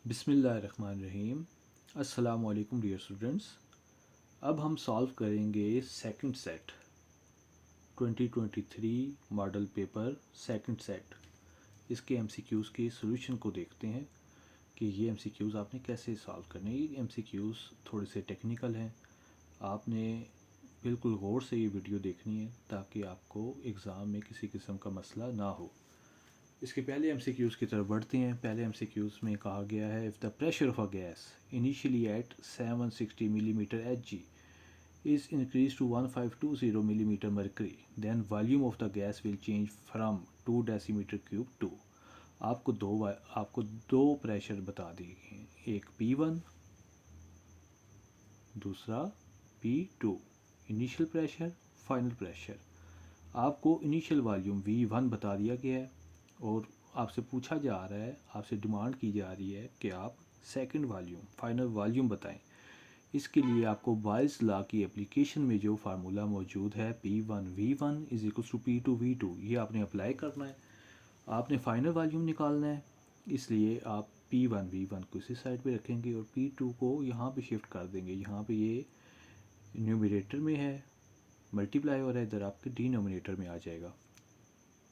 बिस्मिल्लाहिर्रहमानिर्रहीम। अस्सलाम वालेकुम डियर स्टूडेंट्स। अब हम सॉल्व करेंगे second set 2023 model paper second set. इसके एमसीक्यूज़ के सॉल्यूशन को देखते हैं कि ये एमसीक्यूज़ आपने कैसे सॉल्व करने हैं। ये एमसीक्यूज़ थोड़े से टेक्निकल हैं, आपने बिल्कुल गौर से ये वीडियो देखनी है ताकि आपको एग्ज़ाम में किसी किस्म का मसला ना हो। इसके पहले एमसीक्यूज़ की तरफ बढ़ते हैं। पहले एमसीक्यूज़ में कहा गया है, if the pressure of a gas initially at 760 millimetre Hg is increased to 1520 millimeter mercury, then volume of the gas will change from 2 decimeter cube to। आपको दो प्रेशर बता दिए गए हैं, एक P1 दूसरा P2। Initial pressure, final pressure. आपको initial volume V1 बता दिया गया है और आपसे पूछा जा रहा है, आपसे डिमांड की जा रही है कि आप सेकंड वॉल्यूम, फाइनल वॉल्यूम बताएं। इसके लिए आपको बॉयल्स लॉ की एप्लीकेशन में जो फार्मूला मौजूद है P1 V1 is equal to P2 V2, ये आपने अप्लाई करना है। आपने फाइनल वॉल्यूम निकालना है, इसलिए आप P1 V1 को इसी साइड पे रखेंगे और P2 को यहाँ पे शिफ्ट कर देंगे। यहाँ पे ये न्यूमरेटर में है, मल्टीप्लाई हो रहा है, इधर आपके डिनोमिनेटर में आ जाएगा।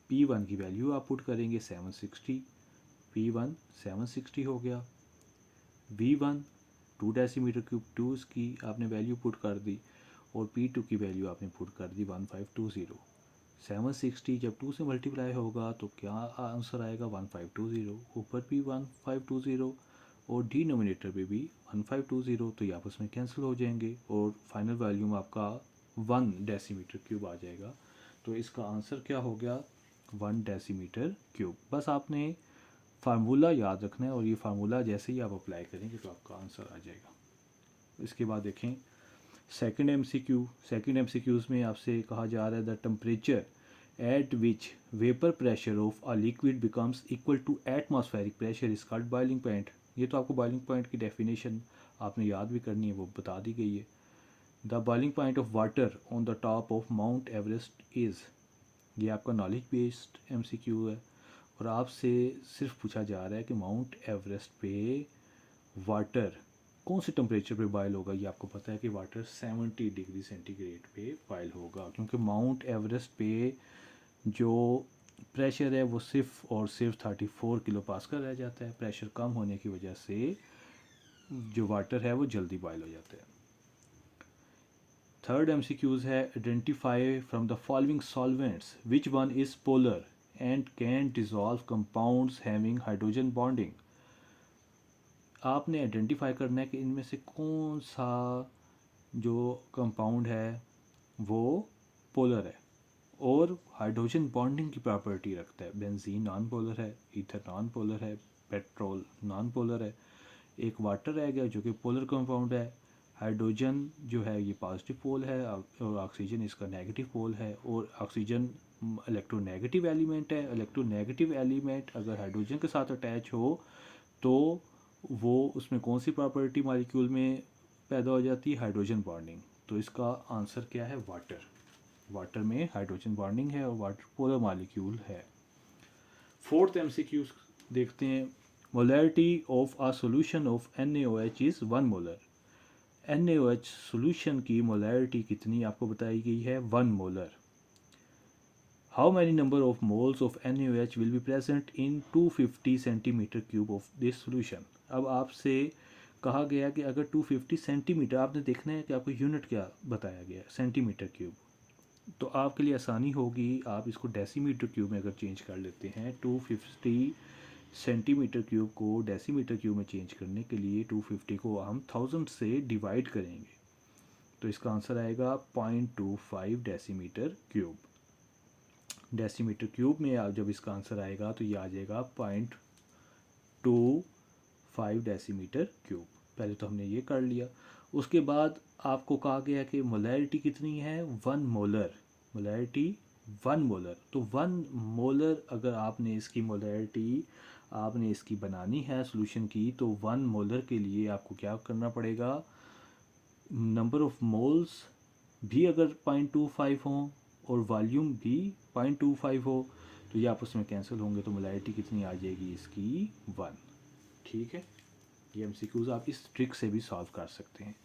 P1 की वैल्यू आप पुट करेंगे 760, P1 760 हो गया। V1 2 डेसीमीटर क्यूब 2 इसकी आपने वैल्यू पुट कर दी और P2 की वैल्यू आपने पुट कर दी 1520। 760 जब 2 से मल्टीप्लाई होगा तो क्या आंसर आएगा 1520। ऊपर भी 1520 और डिनोमिनेटर पे भी 1520, तो ये आपस में कैंसिल हो जाएंगे और फाइनल वॉल्यूम आपका 1 डेसीमीटर क्यूब आ जाएगा। तो इसका आंसर क्या हो गया 1 डेसीमीटर क्यूब। बस आपने फार्मूला याद रखना है और ये फार्मूला जैसे ही आप अप्लाई करेंगे तो आपका आंसर आ जाएगा। इसके बाद देखें सेकंड एमसीक्यू। सेकंड एमसीक्यूज़ में आपसे कहा जा रहा है the temperature at which vapour pressure of a liquid becomes equal to atmospheric pressure is called boiling point. ये तो आपको बॉइलिंग पॉइंट की डेफिनेशन आपने याद भी करनी है, वो बता दी गई है। The boiling point of water on the top of mount Everest is. ये आपका नॉलेज बेस्ड एमसीक्यू है और आपसे सिर्फ पूछा जा रहा है कि माउंट एवरेस्ट पे वाटर कौन से टेम्परेचर पे बॉयल होगा। ये आपको पता है कि वाटर 70 डिग्री सेंटीग्रेड पे बॉयल होगा, क्योंकि माउंट एवरेस्ट पे जो प्रेशर है वो सिर्फ और सिर्फ 34 किलो पास्कल रह जाता है। प्रेशर कम होने की वजह से जो वाटर है वो जल्दी बॉयल हो जाता है। थर्ड एमसीक्यूज़ है identify from the following solvents which one is polar and can dissolve compounds having hydrogen bonding. आपने आइडेंटिफाई करना है कि इनमें से कौन सा जो कंपाउंड है वो पोलर है और हाइड्रोजन बॉन्डिंग की प्रॉपर्टी रखता है। बेंजीन नॉन पोलर है, ईथर नॉन पोलर है, पेट्रोल नॉन पोलर है। एक वाटर रह गया जो कि पोलर कंपाउंड है। हाइड्रोजन जो है ये पॉजिटिव पोल है और ऑक्सीजन इसका नेगेटिव पोल है। और ऑक्सीजन इलेक्ट्रोनेगेटिव एलिमेंट है। इलेक्ट्रोनेगेटिव एलिमेंट अगर हाइड्रोजन के साथ अटैच हो तो वो उसमें कौन सी प्रॉपर्टी मॉलिक्यूल में पैदा हो जाती है, हाइड्रोजन बॉन्डिंग। तो इसका आंसर क्या है वाटर। वाटर में हाइड्रोजन बॉन्डिंग है और वाटर पोलर मॉलिक्यूल है। फोर्थ एमसीक्यू देखते हैं। Molarity of a solution of NaOH is 1 molar. NaOH solution की मोलैरिटी कितनी आपको बताई गई है 1 molar. How many number of moles of NaOH will be present in 250 centimetre cube of this solution. अब आपसे कहा गया कि अगर 250 सेंटीमीटर, आपने देखना है कि आपको यूनिट क्या बताया गया है सेंटीमीटर क्यूब, तो आपके लिए आसानी होगी, आप इसको डेसीमीटर क्यूब में अगर चेंज कर लेते हैं 250 सेंटीमीटर क्यूब को डेसीमीटर क्यूब में चेंज करने के लिए 250 को हम 1000 से डिवाइड करेंगे तो इसका आंसर आएगा 0.25 डेसीमीटर क्यूब। डेसीमीटर क्यूब में आप जब इसका आंसर आएगा तो ये आ जाएगा 0.25 डेसीमीटर क्यूब। पहले तो हमने ये कर लिया। उसके बाद आपको कहा गया कि मोलैरिटी कितनी है 1 मोलर। मोलैरिटी 1 मोलर, तो 1 मोलर अगर आपने इसकी मोलैरिटी आपने इसकी बनानी है सॉल्यूशन की, तो 1 मोलर के लिए आपको क्या करना पड़ेगा, नंबर ऑफ मोल्स भी अगर 0.25 हों और वॉल्यूम भी 0.25 हो तो ये आपस में कैंसिल होंगे, तो मोलैरिटी कितनी आ जाएगी इसकी 1। ठीक है। ये MCQs आप इस ट्रिक से भी सॉल्व कर सकते हैं।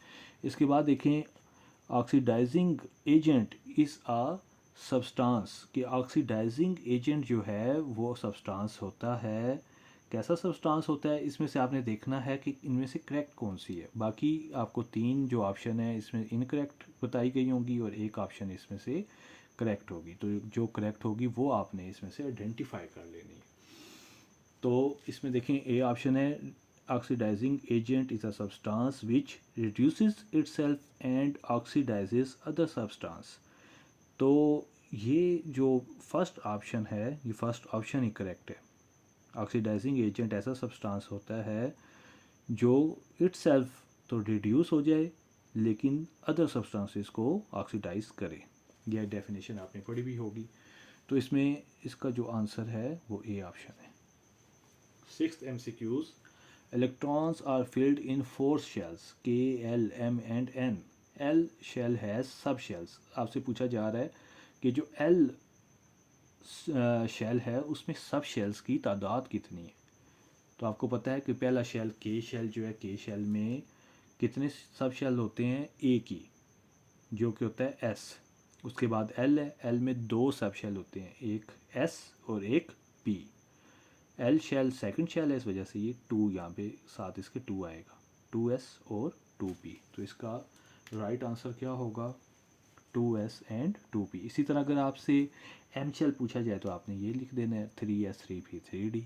इसके बाद देखें oxidising agent is a substance, कि ऑक्सीडाइजिंग एजेंट जो है वो सब्सटेंस होता है। कैसा सब्सटेंस होता है, इसमें से आपने देखना है कि इनमें से करेक्ट कौन सी है। बाकी आपको 3 जो ऑप्शन है इसमें इनकरेक्ट बताई गई होंगी और एक ऑप्शन इसमें से करेक्ट होगी। तो जो करेक्ट होगी वो आपने इसमें से आइडेंटिफाई कर लेनी है। तो इसमें देखें ए ऑप्शन है oxidising agent is a substance which reduces itself and oxidises other substance. तो ये जो फर्स्ट ऑप्शन है, ये फर्स्ट ऑप्शन ही करेक्ट है। ऑक्सीडाइजिंग एजेंट ऐसा सब्सटेंस होता है जो इटसेल्फ तो रिड्यूस हो जाए लेकिन अदर सब्सटेंसेस को ऑक्सीडाइज करे। यह डेफिनेशन आपने पढ़ी भी होगी। तो इसमें इसका जो आंसर है वो ए ऑप्शन है। 6th MCQs, electrons are filled in 4 shells K, L, M and N. L shell has subshells। आपसे पूछा जा रहा है कि जो L शेल है उसमें सब शेल्स की तादाद कितनी है। तो आपको पता है कि पहला शेल के शेल जो है, के शेल में कितने सब शेल होते हैं, ए की, जो कि होता है एस। उसके बाद एल है, एल में 2 सब शेल होते हैं, एक एस और एक P. L shell second shell है, इस वजह से ये 2 यहाँ पे साथ इसके 2 आएगा, 2s और 2p। तो इसका राइट आंसर क्या होगा, 2s एंड 2p। इसी तरह अगर आपसे एम शेल पूछा जाए तो आपने ये लिख देना है 3s 3p 3d।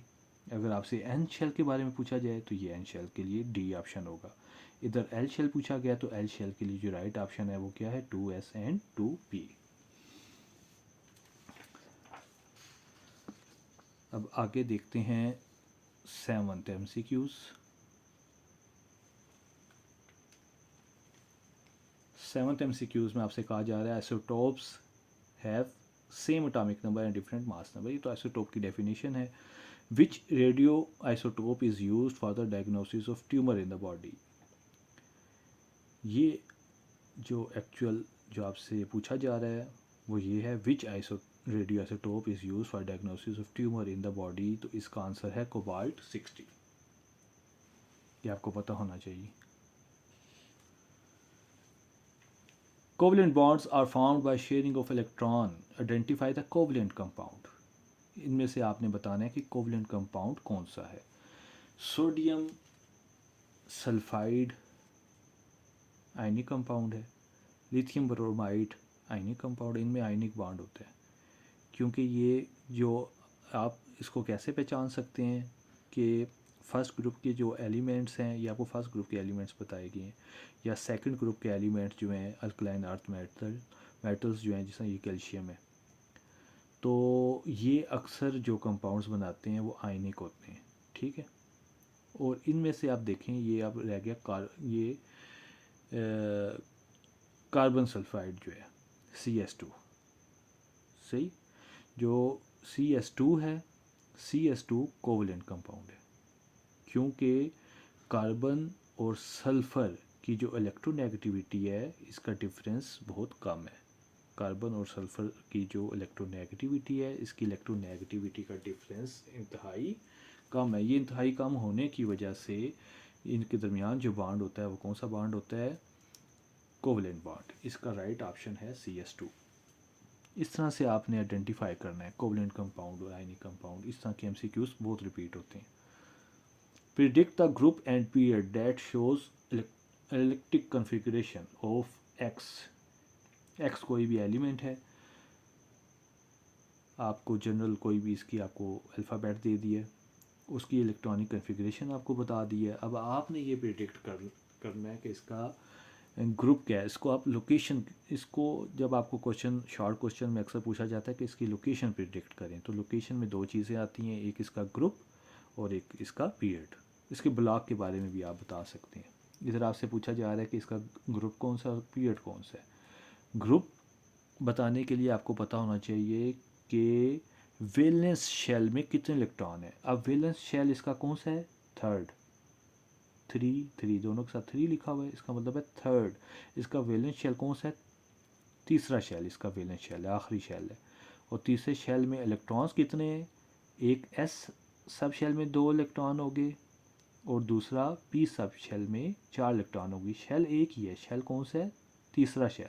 अगर आपसे एन शेल के बारे में पूछा जाए तो ये एन शेल के लिए डी ऑप्शन होगा। इधर एल शेल पूछा गया तो एल शेल के लिए जो राइट ऑप्शन है वो क्या है, 2s एंड 2p। अब आगे देखते हैं 7th MCQs। 7th MCQs में आपसे कहा जा रहा है isotopes have same atomic number and different mass number. ये तो आइसोटोप की डेफिनेशन है। Which radioisotope is used for the diagnosis of tumour in the body. ये जो एक्चुअल जो आपसे पूछा जा रहा है वो ये है, which radioisotope is use for diagnosis of tumour in the body. तो इसका आंसर है कोबाल्ट 60। ये आपको पता होना चाहिए। Covalent bonds are found by sharing of electron, identify the covalent compound. इनमें से आपने बताना है कि कोवलेंट कंपाउंड कौन सा है। सोडियम सल्फाइड आयनिक कंपाउंड है, लिथियम ब्रोमाइड आयनिक कंपाउंड, इनमें आयनिक बॉन्ड होता है। क्योंकि ये जो आप इसको कैसे पहचान सकते हैं कि फर्स्ट ग्रुप के जो एलिमेंट्स हैं ये आपको फर्स्ट ग्रुप के एलिमेंट्स बताए गए हैं, या सेकंड ग्रुप के एलिमेंट्स जो हैं अल्कलाइन अर्थ मेटल्स जो हैं, जैसा ये कैल्शियम है। तो ये अक्सर जो कंपाउंड्स बनाते हैं वो आयनिक होते हैं, ठीक है। और इनमें से आप देखें, ये अब रह गया ये कार्बन सल्फाइड जो है CS2, सही। जो CS2 है, CS2 कोवलेंट कंपाउंड है, क्योंकि कार्बन और सल्फ़र की जो इलेक्ट्रोनेगेटिविटी है इसका डिफरेंस बहुत कम है। कार्बन और सल्फ़र की जो इलेक्ट्रोनेगेटिविटी है, इसकी इलेक्ट्रोनेगेटिविटी का डिफरेंस इंतहाई कम है। ये इंतहाई कम होने की वजह से इनके दरमियान जो बॉन्ड होता है वो कौन सा बॉन्ड होता है, कोवलेंट बॉन्ड। इसका राइट ऑप्शन है CS2। इस तरह से आपने आइडेंटिफाई करना है कोवलेंट कंपाउंड और आयनिक कंपाउंड। इस तरह के MCQs बहुत रिपीट होते हैं। Predict the group and period that shows electric configuration of x. X कोई भी एलिमेंट है, आपको जनरल कोई भी इसकी आपको अल्फ़ाबेट दे दिया, उसकी इलेक्ट्रॉनिक कन्फिगरेशन आपको बता दी है। अब आपने ये प्रिडिक्ट करना है कि इसका ग्रुप क्या है। इसको आप लोकेशन, इसको जब आपको क्वेश्चन शॉर्ट क्वेश्चन में अक्सर पूछा जाता है कि इसकी लोकेशन प्रिडिक्ट करें, तो लोकेशन में 2 चीज़ें आती हैं, एक इसका ग्रुप और एक इसका पीरियड। इसके ब्लॉक के बारे में भी आप बता सकते हैं। इधर आपसे पूछा जा रहा है कि इसका ग्रुप कौन सा और पीरियड कौन सा है। ग्रुप बताने के लिए आपको पता होना चाहिए कि वैलेंस शेल में कितने इलेक्ट्रॉन है। अब वैलेंस शेल इसका कौन सा है, थर्ड, 3 दोनों के साथ 3 लिखा हुआ है, इसका मतलब है थर्ड। इसका वैलेंस शेल कौन सा है, तीसरा शेल इसका वैलेंस शेल है, आखिरी शेल है। और तीसरे शेल में इलेक्ट्रॉन्स कितने हैं, एक S सब शेल में 2 इलेक्ट्रॉन हो गए, और दूसरा पी सब शेल में 4 इलेक्ट्रॉन होगी। शेल एक ही है, शेल कौन सा है? तीसरा शेल,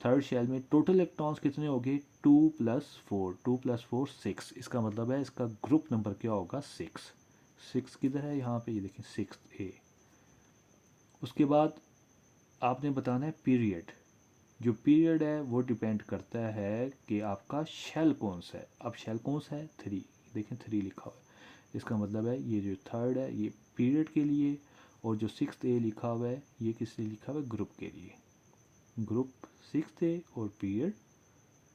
थर्ड शेल में टोटल इलेक्ट्रॉन्स कितने हो गए? 2+4, 2+4 6। इसका मतलब है इसका ग्रुप नंबर क्या होगा? 6। 6 किधर है? यहाँ पे ये देखें 6A। उसके बाद आपने बताना है पीरियड। जो पीरियड है वो डिपेंड करता है कि आपका शेल कौन सा है। अब शेल कौन सा है? 3, देखें 3 लिखा हुआ है। इसका मतलब है ये जो थर्ड है ये पीरियड के लिए, और जो 6A लिखा हुआ है ये किस लिए लिखा हुआ है? ग्रुप के लिए। ग्रुप 6A और पीरियड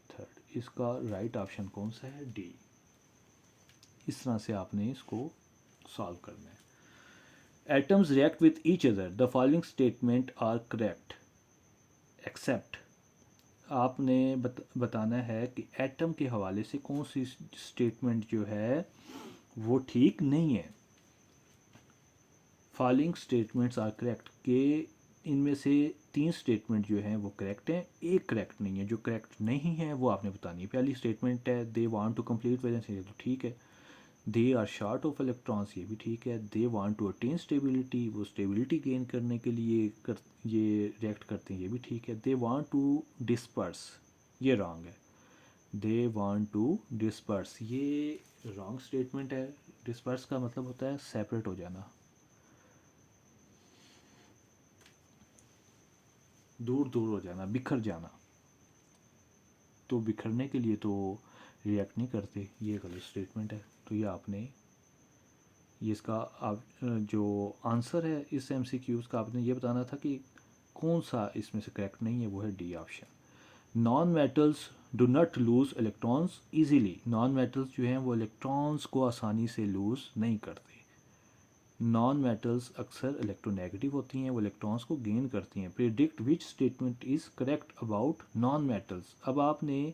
थर्ड। इसका राइट ऑप्शन कौन सा है? डी। इस तरह से आपने इसको सॉल्व करना है। Atoms react with each other, the following statement are correct except. आपने बताना है कि एटम के हवाले से कौन सी स्टेटमेंट जो है वो ठीक नहीं है। फॉलोइंग स्टेटमेंट्स आर करेक्ट के इनमें से 3 स्टेटमेंट जो हैं वो करेक्ट हैं, एक करेक्ट नहीं है। जो करेक्ट नहीं है वो आपने बतानी है। पहली स्टेटमेंट है they want to complete valence, ये तो ठीक है। They are short of electrons, ये भी ठीक है। They want to attain stability, वो स्टेबिलिटी गेन करने के लिए ये रिएक्ट करते हैं, ये भी ठीक है। दे वांट टू डिस्पर्स, ये रॉन्ग है। दे वांट टू डिस्पर्स, ये रॉन्ग स्टेटमेंट है। डिस्पर्स का मतलब होता है सेपरेट हो जाना, दूर दूर हो जाना, बिखर जाना। तो बिखरने के लिए तो रिएक्ट नहीं करते, ये गलत स्टेटमेंट है। तो ये आपने ये इसका आप जो आंसर है इस MCQs का आपने ये बताना था कि कौन सा इसमें से करेक्ट नहीं है, वो है D option. Non metals do not lose electrons easily, non metals जो हैं वो इलेक्ट्रॉन्स को आसानी से लूज़ नहीं करते। नॉन मेटल्स अक्सर इलेक्ट्रोनेगेटिव होती हैं, वो इलेक्ट्रॉन्स को गेन करती हैं। Predict which statement is correct about non metals, अब आपने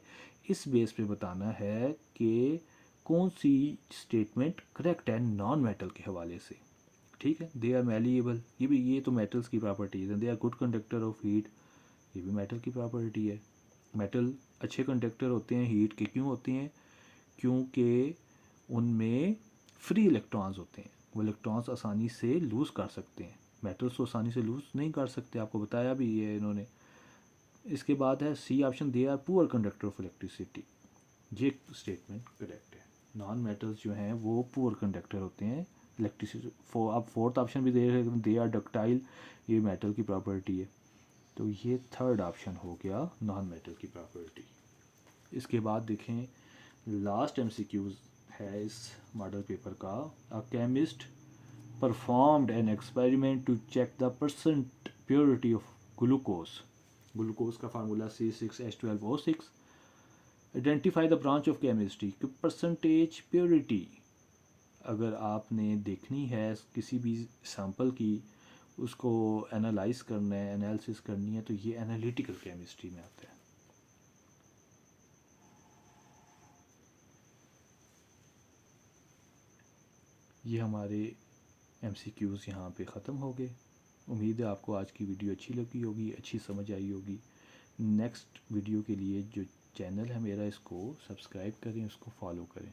इस बेस पे बताना है कि कौन सी स्टेटमेंट करेक्ट है नॉन मेटल के हवाले से। ठीक है, दे आर मैलिएबल, ये तो मेटल्स की प्रॉपर्टीज़ हैं। They are good conductor of heat, ये भी मेटल की प्रॉपर्टी है। मेटल अच्छे कंडक्टर होते हैं हीट के, क्यों होते हैं? क्योंकि उनमें फ्री इलेक्ट्रॉन्स होते हैं, वो इलेक्ट्रॉन्स आसानी से लूज़ कर सकते हैं। मेटल्स तो आसानी से लूज़ नहीं कर सकते, आपको बताया भी ये इन्होंने। इसके बाद है C option, they are poor conductor of electricity, ये स्टेटमेंट करेक्ट है। नॉन मेटल्स जो हैं वो पुअर कंडक्टर होते हैं इलेक्ट्रिसिटी। आप फोर्थ ऑप्शन भी दे रहे हैं, दे आर डक्टाइल, ये मेटल की प्रॉपर्टी है। तो ये थर्ड ऑप्शन हो गया नॉन मेटल की प्रॉपर्टी। इसके बाद देखें लास्ट MCQs है इस मॉडल पेपर का। A chemist performed an experiment to check the percent purity of glucose. Glucose का formula C6H12O6। Identify the branch of chemistry कि परसेंटेज प्योरिटी अगर आपने देखनी है किसी भी सैंपल की, उसको एनालाइज करना है, एनालिसिस करनी है, तो ये एनालिटिकल केमिस्ट्री में आता है। ये हमारे MCQs यहाँ पे ख़त्म हो गए। उम्मीद है आपको आज की वीडियो अच्छी लगी होगी, अच्छी समझ आई होगी। नेक्स्ट वीडियो के लिए जो चैनल है मेरा, इसको सब्सक्राइब करें, उसको फॉलो करें।